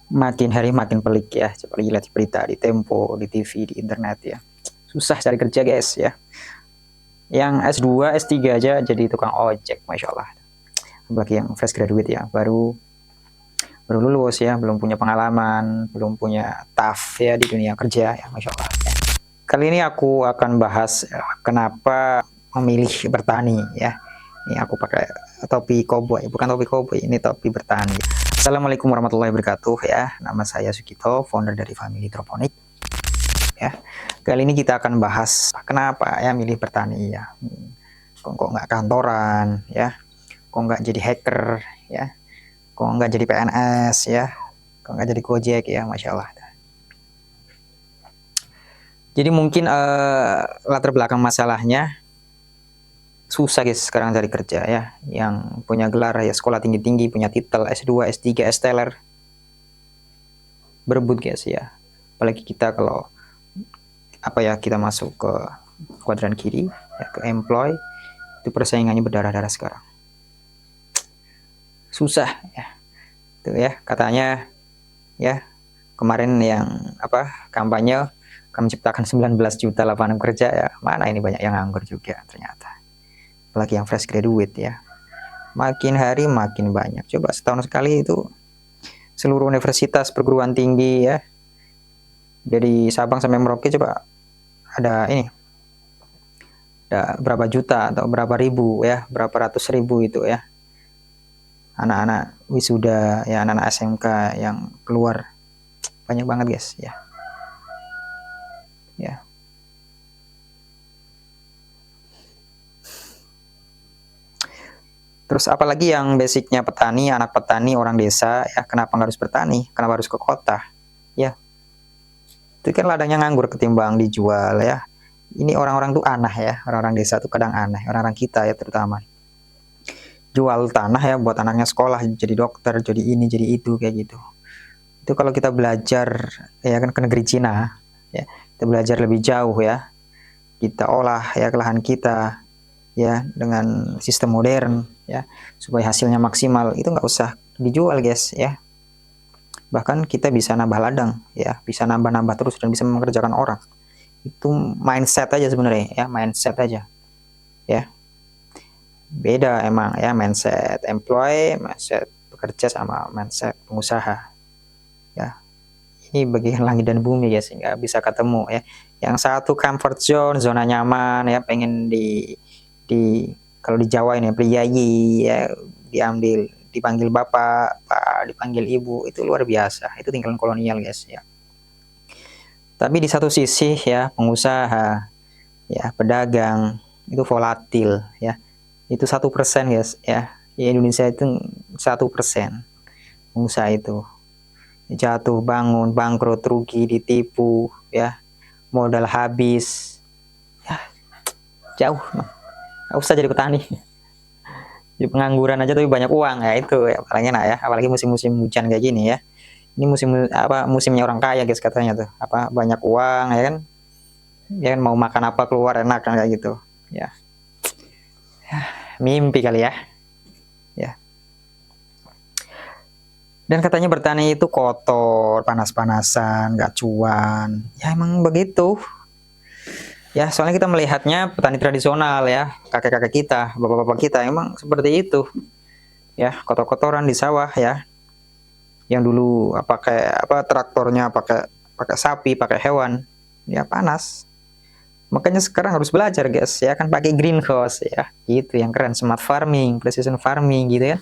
Makin hari makin pelik ya. Coba lihat berita di Tempo, di TV, di internet ya. Susah cari kerja guys ya. Yang S2, S3 aja jadi tukang ojek, Masya Allah. Apalagi yang fresh graduate ya, baru baru lulus ya, belum punya pengalaman, belum punya TAF ya di dunia kerja ya, Masya Allah. Kali ini aku akan bahas kenapa memilih bertani ya. Ini aku pakai topi koboi, bukan topi koboi, ini topi bertani. Assalamualaikum warahmatullahi wabarakatuh ya. Nama saya Sugito, founder dari Family Hydroponic. Ya. Kali ini kita akan bahas kenapa ya milih bertani ya. Kok nggak kantoran ya? Kok nggak jadi hacker ya? Kok nggak jadi PNS ya? Kok nggak jadi Gojek ya? Masya Allah. Jadi mungkin latar belakang masalahnya susah guys sekarang cari kerja ya, yang punya gelar ya sekolah tinggi-tinggi, punya titel S2, S3, S-teler berebut guys ya. Apalagi kita kalau apa ya, kita masuk ke kuadran kiri ya, ke employ, itu persaingannya berdarah-darah sekarang. Susah ya. Tuh ya, katanya ya kemarin yang apa kampanye akan menciptakan 19 juta lapangan kerja ya. Mana ini banyak yang nganggur juga ternyata. Apalagi yang fresh graduate ya, makin hari makin banyak. Coba setahun sekali itu seluruh universitas perguruan tinggi ya, dari Sabang sampai Merauke, coba ada ini, ada berapa juta atau berapa ribu ya, berapa ratus ribu itu ya, anak-anak wisuda ya, anak-anak SMK yang keluar, banyak banget guys ya. Ya. Terus apalagi yang basicnya petani, anak petani, orang desa ya, kenapa nggak harus bertani? Kenapa harus ke kota? Ya, itu kan ladangnya nganggur ketimbang dijual ya. Ini orang-orang tuh aneh ya, orang-orang desa tuh kadang aneh, orang-orang kita ya terutama. Jual tanah ya buat anaknya sekolah, jadi dokter, jadi ini, jadi itu, kayak gitu. Itu kalau kita belajar ya kan ke negeri Cina, ya, kita belajar lebih jauh ya, kita olah ya lahan kita ya dengan sistem modern ya, supaya hasilnya maksimal, itu nggak usah dijual guys ya. Bahkan kita bisa nambah ladang ya, bisa nambah-nambah terus dan bisa mengerjakan orang. Itu mindset aja sebenarnya ya, mindset aja ya. Beda emang ya, mindset employee, mindset pekerja sama mindset pengusaha ya. Ini bagian langit dan bumi ya, sehingga bisa ketemu ya. Yang satu comfort zone, zona nyaman ya, pengen di kalau di Jawa ini priyayi ya, diambil, dipanggil bapak, pak, dipanggil ibu, itu luar biasa. Itu tinggalan kolonial guys ya. Tapi di satu sisi ya, pengusaha ya, pedagang itu volatil ya. Itu 1% guys ya. Di Indonesia itu 1% pengusaha itu jatuh bangun, bangkrut, rugi, ditipu ya, modal habis ya, jauh. Nggak usah jadi petani, jadi pengangguran aja tapi banyak uang ya, itu ya paling enak ya. Apalagi musim-musim hujan kayak gini ya, ini musim apa, musimnya orang kaya guys katanya tuh, apa banyak uang ya kan, mau makan apa keluar enak kan, kayak gitu ya. Mimpi kali ya. Ya. Dan katanya bertani itu kotor, panas-panasan, nggak cuan. Ya emang begitu. Ya soalnya kita melihatnya petani tradisional ya, kakek-kakek kita, bapak-bapak kita emang seperti itu. Ya, kotor-kotoran di sawah ya. Yang dulu pakai apa, traktornya pakai pakai sapi, pakai hewan. Ya panas. Makanya sekarang harus belajar guys ya kan, pakai greenhouse ya. Itu yang keren, smart farming, precision farming gitu kan.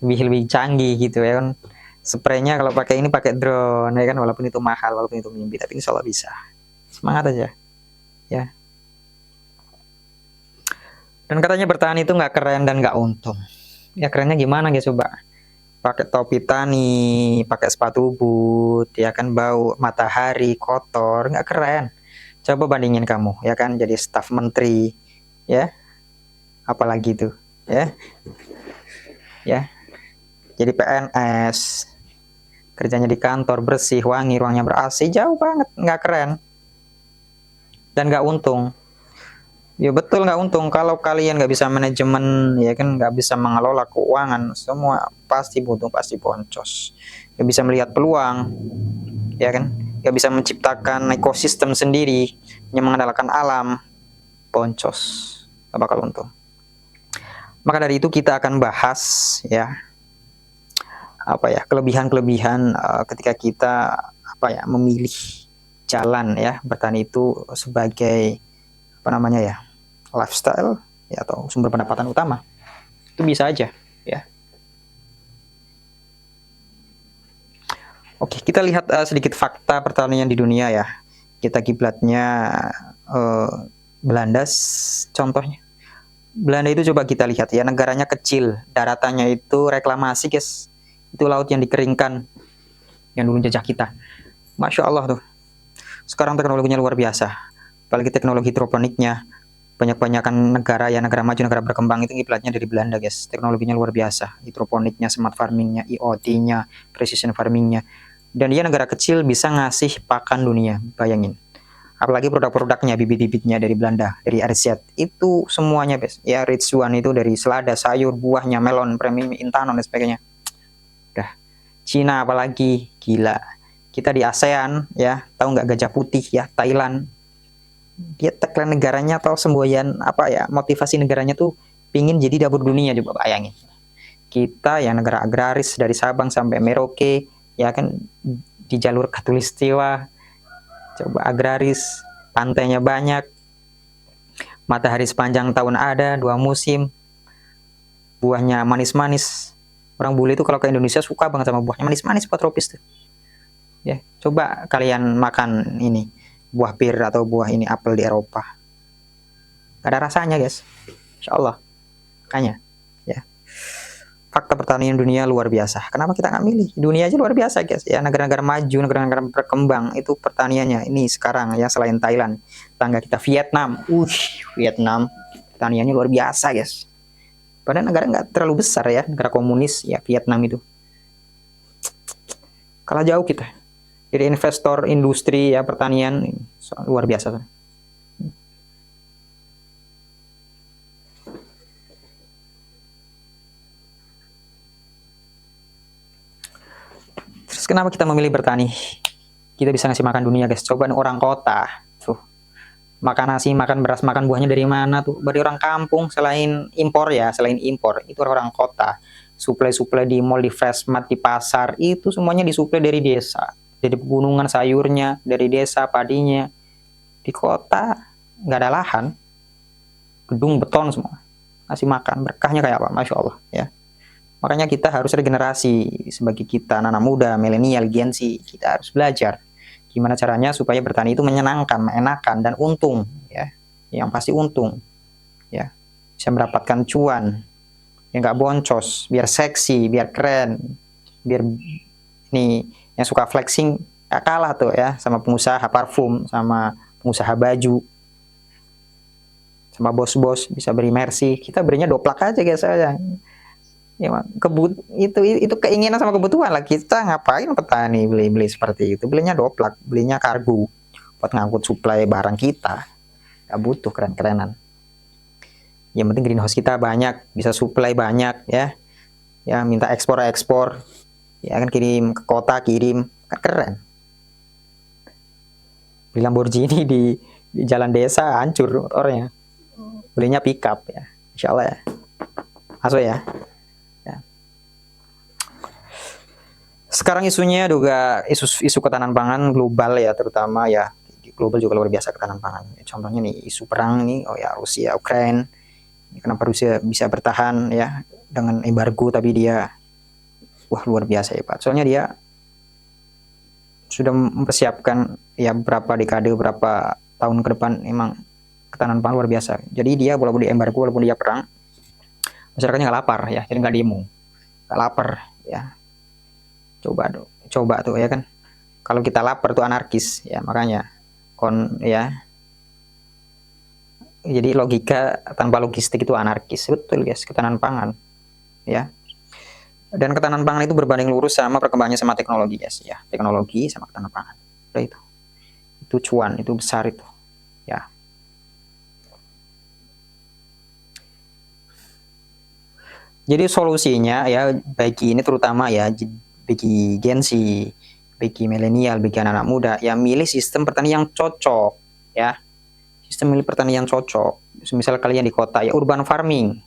Lebih canggih gitu ya kan. Spraynya kalau pakai ini pakai drone ya kan, walaupun itu mahal, walaupun itu mimpi, tapi insya Allah bisa. Semangat aja ya. Dan katanya bertahan itu nggak keren dan nggak untung. Ya kerennya gimana guys coba? Pakai topi tani, pakai sepatu boot, ya kan, bau matahari, kotor, nggak keren. Coba bandingin kamu ya kan jadi staf menteri ya, apalagi tuh ya, ya jadi PNS, kerjanya di kantor bersih, wangi, ruangnya ber-AC, jauh banget, nggak keren dan nggak untung. Ya betul nggak untung, kalau kalian nggak bisa manajemen ya kan, nggak bisa mengelola keuangan, semua pasti butuh, pasti boncos. nggak bisa melihat peluang, ya kan, nggak bisa menciptakan ekosistem sendiri, yang mengandalkan alam, boncos, gak bakal untung. Maka dari itu kita akan bahas ya apa ya kelebihan-kelebihan ketika kita apa ya memilih jalan ya bertani itu sebagai apa namanya ya lifestyle ya atau sumber pendapatan utama. Itu bisa aja ya. Oke, kita lihat sedikit fakta pertanian di dunia ya. Kita kiblatnya Belanda contohnya. Belanda itu coba kita lihat ya, negaranya kecil, daratannya itu reklamasi guys. Itu laut yang dikeringkan yang dulu jajah kita. Masya Allah tuh. Sekarang teknologinya luar biasa. Apalagi teknologi hidroponiknya. Banyak-banyakan negara ya, negara maju, negara berkembang itu kiblatnya dari Belanda guys. Teknologinya luar biasa. Hidroponiknya, smart farmingnya, IoT-nya, precision farmingnya. Dan dia negara kecil bisa ngasih pakan dunia, bayangin. Apalagi produk-produknya, bibit-bibitnya dari Belanda, dari RZ. Itu semuanya guys. Ya, Rich One itu dari selada, sayur, buahnya, melon, premium, intanon, dan sebagainya. Udah. Cina apalagi, gila. Kita di ASEAN, ya, tahu nggak gajah putih ya, Thailand. Dia tagline negaranya atau semboyan apa ya, motivasi negaranya tuh pingin jadi dapur dunia, coba bayangin. Kita yang negara agraris dari Sabang sampai Merauke, ya kan di jalur Katulistiwa, coba agraris, pantainya banyak, matahari sepanjang tahun ada, 2 musim, buahnya manis-manis. Orang bule itu kalau ke Indonesia suka banget sama buahnya manis-manis, buah tropis tuh. Ya, coba kalian makan ini buah pir atau buah ini apel di Eropa. Gak ada rasanya guys, Insya Allah. Makanya, ya. Fakta pertanian dunia luar biasa. Kenapa kita nggak milih? Dunia aja luar biasa guys. Ya negara-negara maju, negara-negara berkembang itu pertaniannya. Ini sekarang ya selain Thailand, tangga kita Vietnam. Vietnam pertaniannya luar biasa guys. Padahal negara nggak terlalu besar ya, negara komunis ya Vietnam itu. Kalah jauh kita. Jadi investor industri ya pertanian luar biasa. Terus kenapa kita memilih bertani? Kita bisa ngasih makan dunia guys. Coba orang kota tuh makan nasi, makan beras, makan buahnya dari mana tuh? Dari orang kampung. Selain impor ya, selain impor itu orang kota. Suplai-suplai di mall, di Freshmart, di pasar itu semuanya disuplai dari desa. Dari pegunungan sayurnya, dari desa padinya. Di kota nggak ada lahan, gedung beton semua. Ngasih makan, berkahnya kayak apa? Masya Allah ya. Makanya kita harus regenerasi sebagai kita anak muda, milenial, Gen Z, kita harus belajar gimana caranya supaya bertani itu menyenangkan, mengenakan dan untung ya. Yang pasti untung ya. Bisa mendapatkan cuan yang nggak boncos, biar seksi, biar keren, biar ini yang suka flexing gak kalah tuh ya sama pengusaha parfum, sama pengusaha baju, sama bos-bos bisa beri mercy. Kita berinya doplak aja guys aja. Ya, itu keinginan sama kebutuhan lah. Kita ngapain petani beli seperti itu, belinya doplak, belinya kargo buat ngangkut suplai barang kita. Gak butuh keren-kerenan. Yang penting greenhouse kita banyak, bisa suplai banyak ya. Ya minta ekspor ya kan, kirim ke kota, kirim kan keren. Beli Lamborghini di jalan desa hancur motornya, belinya pickup ya, Insya Allah ya, masuk ya. Sekarang isunya juga isu ketahanan pangan global ya, terutama ya di global juga luar biasa ketahanan pangan. Contohnya nih isu perang nih, oh ya Rusia Ukraina. Kenapa Rusia bisa bertahan ya dengan embargo, tapi dia wah luar biasa ya Pak. Soalnya dia sudah mempersiapkan ya berapa dekade, berapa tahun ke depan, emang ketahanan pangan luar biasa. Jadi dia walaupun di embargo, walaupun dia perang, masyarakatnya nggak lapar ya, jadi nggak demo, nggak lapar ya. Coba tuh ya kan, kalau kita lapar tuh anarkis ya, makanya ya, jadi logika tanpa logistik itu anarkis, betul guys, ketahanan pangan ya. Dan ketahanan pangan itu berbanding lurus sama perkembangannya sama teknologi guys ya, teknologi sama ketahanan pangan, udah itu cuan, itu besar itu ya. Jadi solusinya ya bagi ini terutama ya bagi Gen Z, bagi milenial, bagi anak-anak muda, ya milih sistem pertanian yang cocok, ya. Sistem milih pertanian yang cocok. Misal kalian di kota, ya urban farming,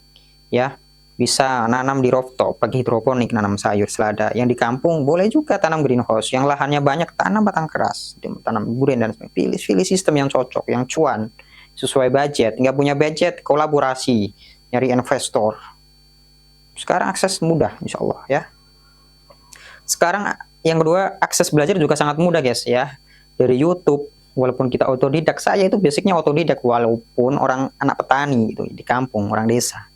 ya. Bisa nanam di rooftop, pakai hidroponik, nanam sayur, selada. Yang di kampung boleh juga tanam greenhouse. Yang lahannya banyak, tanam batang keras, tanam durian dan sebagainya. Pilih sistem yang cocok, yang cuan, sesuai budget. Nggak punya budget, kolaborasi, nyari investor. Sekarang akses mudah, insya Allah, ya. Sekarang yang kedua, akses belajar juga sangat mudah, guys, ya. Dari YouTube, walaupun kita otodidak, saya itu basicnya otodidak, walaupun orang anak petani itu di kampung, orang desa.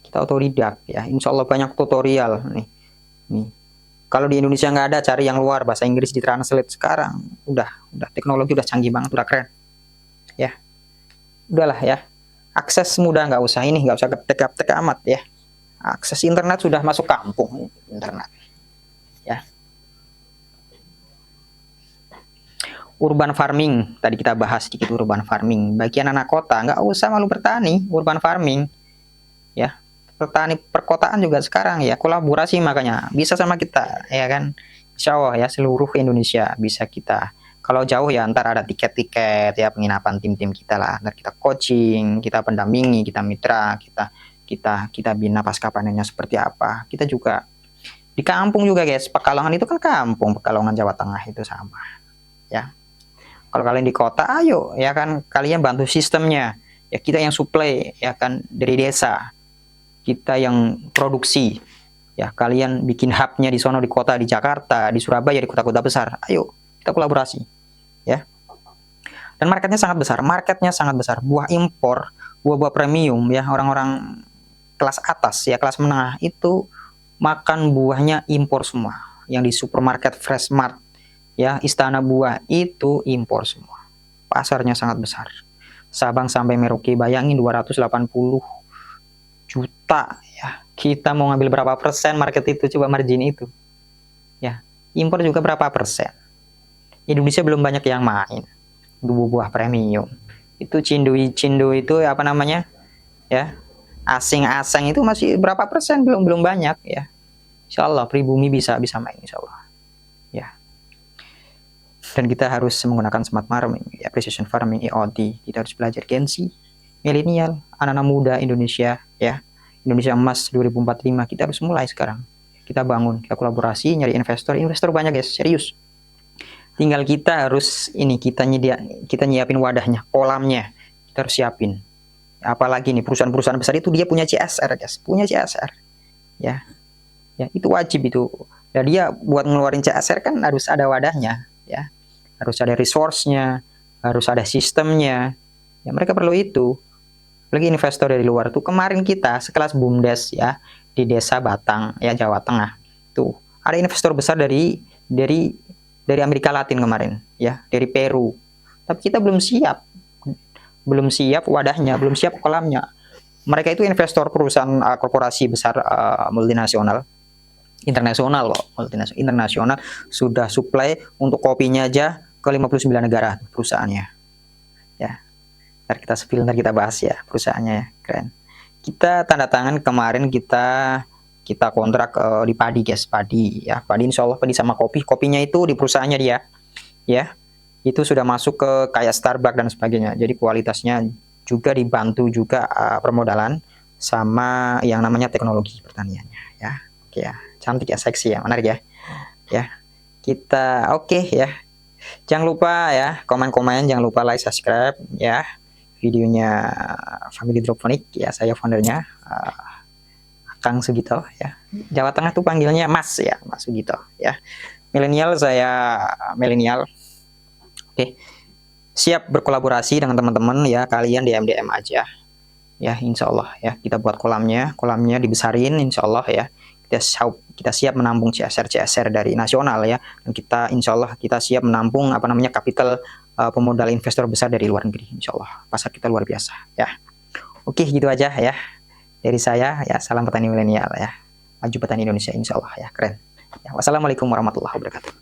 Kita otodidak, ya. Insya Allah banyak tutorial nih. Kalau di Indonesia nggak ada, cari yang luar, bahasa Inggris ditranslate. Sekarang udah teknologi udah canggih banget, udah keren, ya. Udahlah, ya. Akses mudah, nggak usah gaptek amat, ya. Akses internet sudah masuk kampung, internet, ya. Urban farming, tadi kita bahas sedikit urban farming. Bagian anak kota, nggak usah malu bertani, urban farming, ya. Petani perkotaan juga sekarang, ya, kolaborasi, makanya bisa sama kita, ya kan. Insya Allah, ya, seluruh Indonesia bisa kita. Kalau jauh, ya, ntar ada tiket-tiket, ya, penginapan tim-tim kita lah. Ntar kita coaching, kita pendampingi, kita mitra, kita bina pasca panennya seperti apa. Kita juga di kampung juga, guys. Pekalongan itu kan kampung, Pekalongan Jawa Tengah itu sama, ya. Kalau kalian di kota, ayo, ya kan, kalian bantu sistemnya, ya, kita yang supply, ya kan, dari desa, kita yang produksi, ya, kalian bikin hubnya di sono, di kota, di Jakarta, di Surabaya, di kota-kota besar. Ayo kita kolaborasi, ya. Dan marketnya sangat besar, buah impor, buah-buah premium, ya, orang-orang kelas atas, ya, kelas menengah itu makan buahnya impor semua. Yang di supermarket Fresh Mart, ya, Istana Buah itu impor semua. Pasarnya sangat besar. Sabang sampai Merauke, bayangin 280 juta, ya. Kita mau ngambil berapa persen market itu, coba margin itu, ya. Impor juga berapa persen. Indonesia belum banyak yang main buah premium. Itu cindo itu apa namanya, ya, asing itu masih berapa persen, belum banyak, ya. Insya Allah pribumi bisa main, insya Allah, ya. Dan kita harus menggunakan smart farming, ya, precision farming, IoT. Kita harus belajar Gen Z, milenial, anak-anak muda Indonesia, ya. Indonesia Emas 2045, kita harus mulai sekarang. Kita bangun, kita kolaborasi, nyari investor banyak, guys, serius. Tinggal kita harus kita nyiapin wadahnya, kolamnya, kita harus siapin. Apalagi nih perusahaan-perusahaan besar itu dia punya CSR, guys, punya CSR, ya, itu wajib itu. Dan dia buat ngeluarin CSR kan harus ada wadahnya, ya, harus ada resource-nya, harus ada sistemnya, ya, mereka perlu itu. Lagi investor dari luar tuh, kemarin kita sekelas BUMDes, ya, di desa Batang, ya, Jawa Tengah tuh ada investor besar dari Amerika Latin kemarin, ya, dari Peru. Tapi kita belum siap wadahnya, belum siap kolamnya. Mereka itu investor perusahaan korporasi besar, multinasional, internasional loh, internasional, sudah supply untuk kopinya aja ke 59 negara perusahaannya, ya. Ntar kita bahas, ya, perusahaannya, ya, keren. Kita tanda tangan kemarin, kita kontrak di padi, guys, padi, ya, padi, insya Allah padi sama kopinya itu di perusahaannya dia, ya, itu sudah masuk ke kayak Starbucks dan sebagainya. Jadi kualitasnya juga dibantu juga permodalan sama yang namanya teknologi pertaniannya, ya. Oke, ya, cantik, ya, seksi, ya, menarik, ya, ya. Kita oke, ya. Jangan lupa, ya, komen-komen, jangan lupa like, subscribe, ya, videonya Family Droponic, ya, saya foundernya, Kang Sugito, ya. Jawa Tengah tuh panggilnya Mas, ya, Mas Sugito, ya. Milenial, saya milenial. Oke. Siap berkolaborasi dengan teman-teman, ya, kalian DM aja, ya, insya Allah, ya, kita buat kolamnya dibesarin, insya Allah, ya. Kita siap menampung CSR dari nasional, ya, dan kita insya Allah kita siap menampung apa namanya kapital pemodal investor besar dari luar negeri, insya Allah. Pasar kita luar biasa, ya. Oke, gitu aja, ya, dari saya, ya. Salam petani milenial, ya. Maju petani Indonesia, insya Allah, ya, keren, ya. Wassalamualaikum warahmatullahi wabarakatuh.